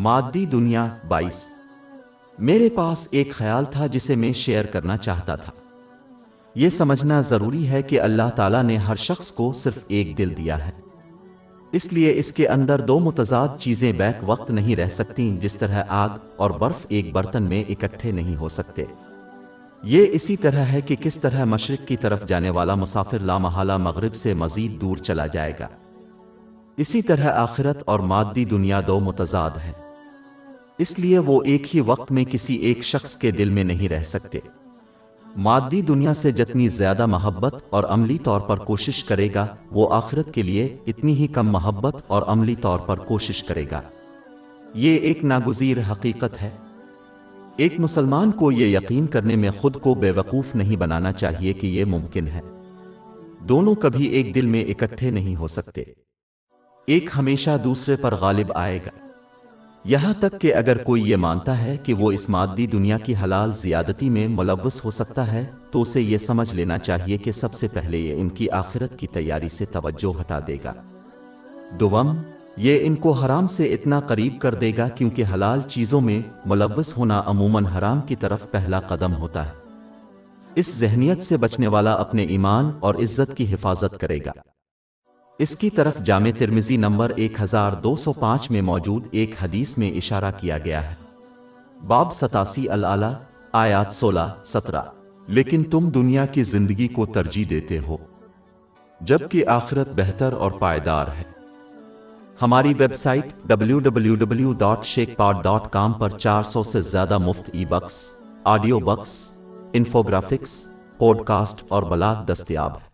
مادی دنیا 22۔ میرے پاس ایک خیال تھا جسے میں شیئر کرنا چاہتا تھا۔ یہ سمجھنا ضروری ہے کہ اللہ تعالیٰ نے ہر شخص کو صرف ایک دل دیا ہے، اس لیے اس کے اندر دو متضاد چیزیں بیک وقت نہیں رہ سکتیں، جس طرح آگ اور برف ایک برتن میں اکٹھے نہیں ہو سکتے۔ یہ اسی طرح ہے کہ کس طرح مشرق کی طرف جانے والا مسافر لامحالہ مغرب سے مزید دور چلا جائے گا، اسی طرح آخرت اور مادی دنیا دو متضاد ہیں، اس لیے وہ ایک ہی وقت میں کسی ایک شخص کے دل میں نہیں رہ سکتے۔ مادی دنیا سے جتنی زیادہ محبت اور عملی طور پر کوشش کرے گا، وہ آخرت کے لیے اتنی ہی کم محبت اور عملی طور پر کوشش کرے گا۔ یہ ایک ناگزیر حقیقت ہے۔ ایک مسلمان کو یہ یقین کرنے میں خود کو بے وقوف نہیں بنانا چاہیے کہ یہ ممکن ہے۔ دونوں کبھی ایک دل میں اکٹھے نہیں ہو سکتے، ایک ہمیشہ دوسرے پر غالب آئے گا۔ یہاں تک کہ اگر کوئی یہ مانتا ہے کہ وہ اس مادی دنیا کی حلال زیادتی میں ملوث ہو سکتا ہے، تو اسے یہ سمجھ لینا چاہیے کہ سب سے پہلے یہ ان کی آخرت کی تیاری سے توجہ ہٹا دے گا۔ دوم، یہ ان کو حرام سے اتنا قریب کر دے گا کیونکہ حلال چیزوں میں ملوث ہونا عموماً حرام کی طرف پہلا قدم ہوتا ہے۔ اس ذہنیت سے بچنے والا اپنے ایمان اور عزت کی حفاظت کرے گا۔ اس کی طرف جامع ترمذی نمبر 1205 میں موجود ایک حدیث میں اشارہ کیا گیا ہے۔ باب 87 الآلہ آیات 16-17۔ لیکن تم دنیا کی زندگی کو ترجیح دیتے ہو، جبکہ آخرت بہتر اور پائیدار ہے۔ ہماری ویب سائٹ www.sheikhpod.com پر 400 سے زیادہ مفت e books, audio books, infographics, podcast اور بلاگ دستیاب ہے۔